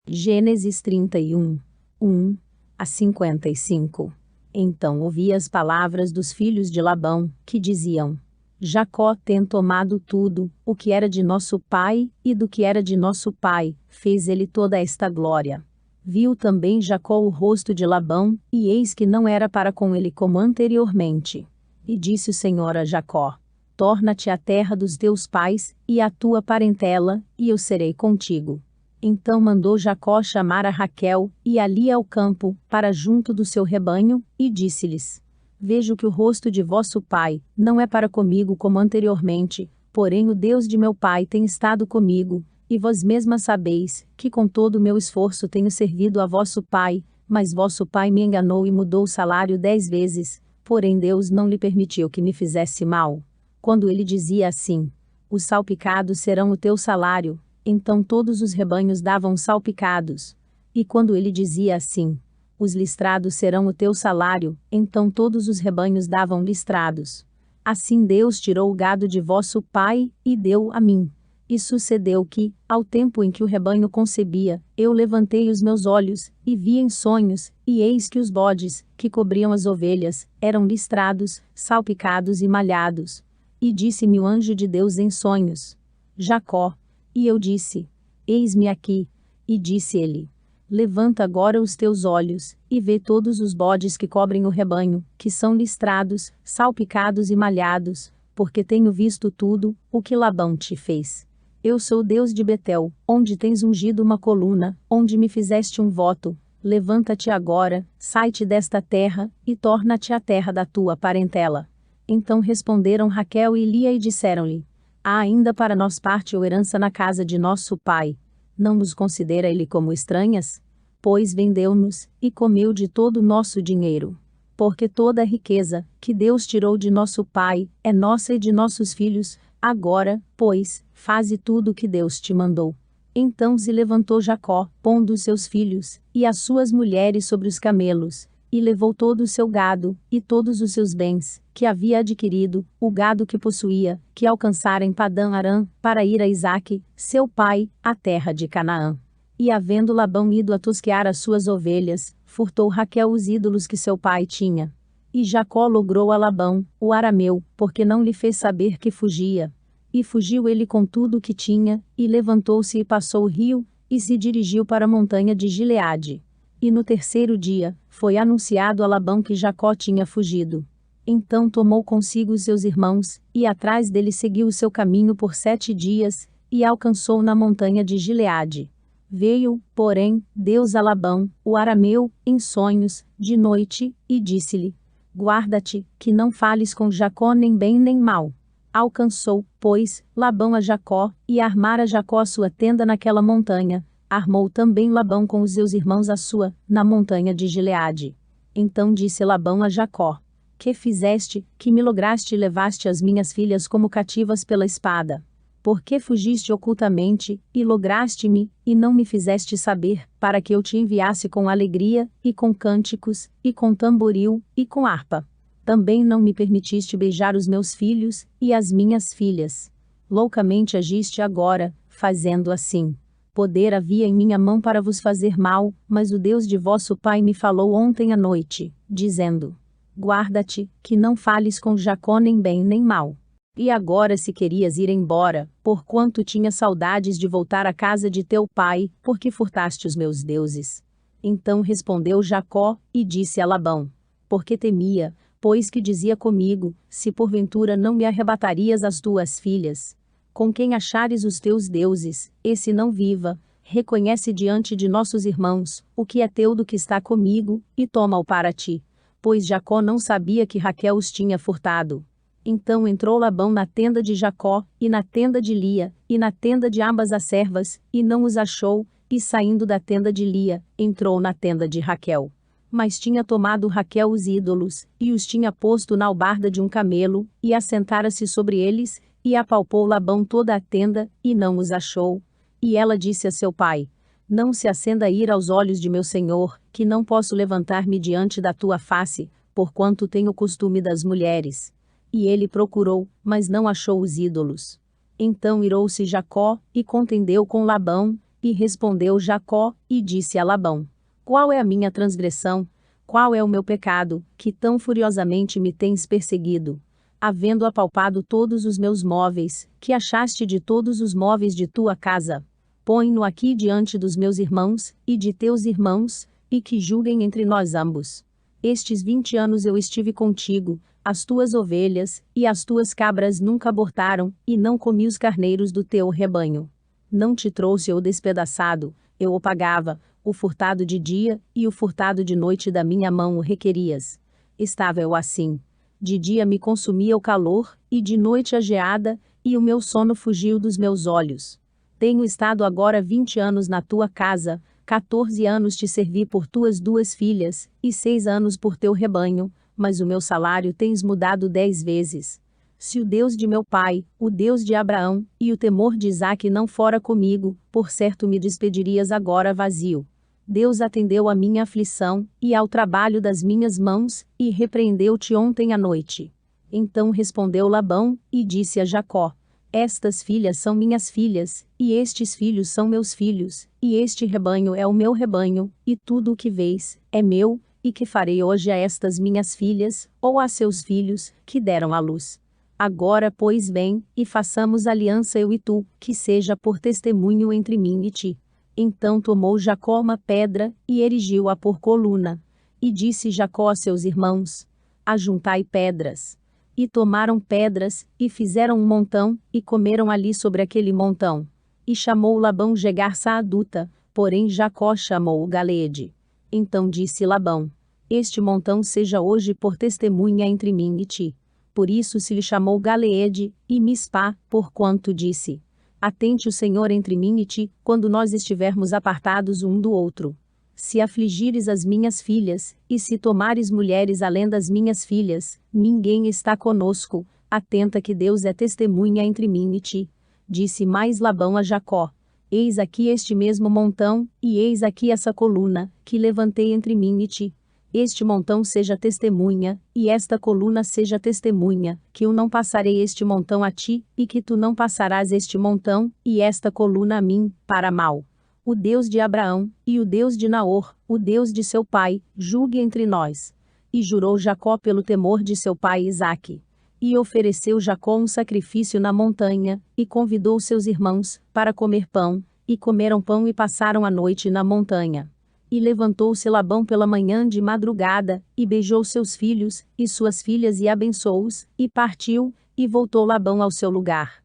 Gênesis 31, 1-55. Então ouvi as palavras dos filhos de Labão, que diziam: Jacó tem tomado tudo, o que era de nosso pai, e do que era de nosso pai, fez ele toda esta glória. Viu também Jacó o rosto de Labão, e eis que não era para com ele como anteriormente. E disse o Senhor a Jacó: Torna-te à terra dos teus pais, e à tua parentela, e eu serei contigo. Então mandou Jacó chamar a Raquel, e a Lia ao campo, para junto do seu rebanho, e disse-lhes: Vejo que o rosto de vosso pai não é para comigo como anteriormente, porém o Deus de meu pai tem estado comigo, e vós mesmas sabeis, que com todo o meu esforço tenho servido a vosso pai, mas vosso pai me enganou e mudou o salário 10 vezes, porém Deus não lhe permitiu que me fizesse mal. Quando ele dizia assim: Os salpicados serão o teu salário, então todos os rebanhos davam salpicados. E quando ele dizia assim: Os listrados serão o teu salário, então todos os rebanhos davam listrados. Assim Deus tirou o gado de vosso pai, e deu a mim. E sucedeu que, ao tempo em que o rebanho concebia, eu levantei os meus olhos, e vi em sonhos, e eis que os bodes, que cobriam as ovelhas, eram listrados, salpicados e malhados. E disse-me o anjo de Deus em sonhos: Jacó. E eu disse: Eis-me aqui. E disse ele: Levanta agora os teus olhos, e vê todos os bodes que cobrem o rebanho, que são listrados, salpicados e malhados, porque tenho visto tudo, o que Labão te fez. Eu sou o Deus de Betel, onde tens ungido uma coluna, onde me fizeste um voto. Levanta-te agora, sai-te desta terra, e torna-te à terra da tua parentela. Então responderam Raquel e Lia e disseram-lhe: Há ainda para nós parte ou herança na casa de nosso pai. Não nos considera ele como estranhas? Pois vendeu-nos, e comeu de todo o nosso dinheiro. Porque toda a riqueza, que Deus tirou de nosso pai, é nossa e de nossos filhos. Agora, pois, faze tudo o que Deus te mandou. Então se levantou Jacó, pondo os seus filhos, e as suas mulheres sobre os camelos, e levou todo o seu gado, e todos os seus bens, que havia adquirido, o gado que possuía, que alcançara em Padã-Arã, para ir a Isaque, seu pai, à terra de Canaã. E havendo Labão ido a tosquear as suas ovelhas, furtou Raquel os ídolos que seu pai tinha. E Jacó logrou a Labão, o arameu, porque não lhe fez saber que fugia. E fugiu ele com tudo o que tinha, e levantou-se e passou o rio, e se dirigiu para a montanha de Gileade. E no terceiro dia, foi anunciado a Labão que Jacó tinha fugido. Então tomou consigo os seus irmãos, e atrás dele seguiu o seu caminho por 7 dias, e alcançou na montanha de Gileade. Veio, porém, Deus a Labão, o arameu, em sonhos, de noite, e disse-lhe: Guarda-te, que não fales com Jacó nem bem nem mal. Alcançou, pois, Labão a Jacó, e armara Jacó a sua tenda naquela montanha. Armou também Labão com os seus irmãos a sua, na montanha de Gileade. Então disse Labão a Jacó: Que fizeste, que me lograste e levaste as minhas filhas como cativas pela espada? Por que fugiste ocultamente, e lograste-me, e não me fizeste saber, para que eu te enviasse com alegria, e com cânticos, e com tamboril, e com harpa? Também não me permitiste beijar os meus filhos, e as minhas filhas. Loucamente agiste agora, fazendo assim. Poder havia em minha mão para vos fazer mal, mas o Deus de vosso pai me falou ontem à noite, dizendo: Guarda-te, que não fales com Jacó nem bem nem mal. E agora se querias ir embora, porquanto tinha saudades de voltar à casa de teu pai, porque furtaste os meus deuses. Então respondeu Jacó, e disse a Labão: Porque temia, pois que dizia comigo, se porventura não me arrebatarias as tuas filhas. Com quem achares os teus deuses, esse não viva, reconhece diante de nossos irmãos, o que é teu do que está comigo, e toma-o para ti. Pois Jacó não sabia que Raquel os tinha furtado. Então entrou Labão na tenda de Jacó, e na tenda de Lia, e na tenda de ambas as servas, e não os achou, e saindo da tenda de Lia, entrou na tenda de Raquel. Mas tinha tomado Raquel os ídolos, e os tinha posto na albarda de um camelo, e assentara-se sobre eles, e apalpou Labão toda a tenda, e não os achou. E ela disse a seu pai: Não se acenda a ira aos olhos de meu senhor, que não posso levantar-me diante da tua face, porquanto tenho o costume das mulheres. E ele procurou, mas não achou os ídolos. Então irou-se Jacó, e contendeu com Labão, E respondeu Jacó, e disse a Labão: Qual é a minha transgressão? Qual é o meu pecado, que tão furiosamente me tens perseguido? Havendo apalpado todos os meus móveis, que achaste de todos os móveis de tua casa? Põe-no aqui diante dos meus irmãos, e de teus irmãos, e que julguem entre nós ambos. Estes 20 anos eu estive contigo, as tuas ovelhas, e as tuas cabras nunca abortaram, e não comi os carneiros do teu rebanho. Não te trouxe o despedaçado, eu o pagava, o furtado de dia, e o furtado de noite da minha mão o requerias. Estava eu assim. De dia me consumia o calor, e de noite a geada, e o meu sono fugiu dos meus olhos. Tenho estado agora 20 anos na tua casa, 14 anos te servi por tuas 2 filhas, e 6 anos por teu rebanho, mas o meu salário tens mudado 10 vezes. Se o Deus de meu pai, o Deus de Abraão, e o temor de Isaque não fora comigo, por certo me despedirias agora vazio. Deus atendeu à minha aflição, e ao trabalho das minhas mãos, e repreendeu-te ontem à noite. Então respondeu Labão, e disse a Jacó: Estas filhas são minhas filhas, e estes filhos são meus filhos, e este rebanho é o meu rebanho, e tudo o que vês, é meu, e que farei hoje a estas minhas filhas, ou a seus filhos, que deram à luz. Agora, pois bem, e façamos aliança eu e tu, que seja por testemunho entre mim e ti. Então tomou Jacó uma pedra, e erigiu-a por coluna. E disse Jacó a seus irmãos: Ajuntai pedras. E tomaram pedras, e fizeram um montão, e comeram ali sobre aquele montão. E chamou Labão Jegar-Saaduta, porém Jacó chamou-o Galeede. Então disse Labão: Este montão seja hoje por testemunha entre mim e ti. Por isso se lhe chamou Galeede, e Mispá, porquanto disse: Atente o Senhor entre mim e ti, quando nós estivermos apartados um do outro. Se afligires as minhas filhas, e se tomares mulheres além das minhas filhas, ninguém está conosco, atenta que Deus é testemunha entre mim e ti. Disse mais Labão a Jacó: Eis aqui este mesmo montão, e eis aqui essa coluna, que levantei entre mim e ti. Este montão seja testemunha, e esta coluna seja testemunha, que eu não passarei este montão a ti, e que tu não passarás este montão, e esta coluna a mim, para mal. O Deus de Abraão, e o Deus de Naor, o Deus de seu pai, julgue entre nós. E jurou Jacó pelo temor de seu pai Isaque. E ofereceu Jacó um sacrifício na montanha, e convidou seus irmãos, para comer pão, e comeram pão e passaram a noite na montanha. E levantou-se Labão pela manhã de madrugada, e beijou seus filhos, e suas filhas e abençoou-os, e partiu, e voltou Labão ao seu lugar.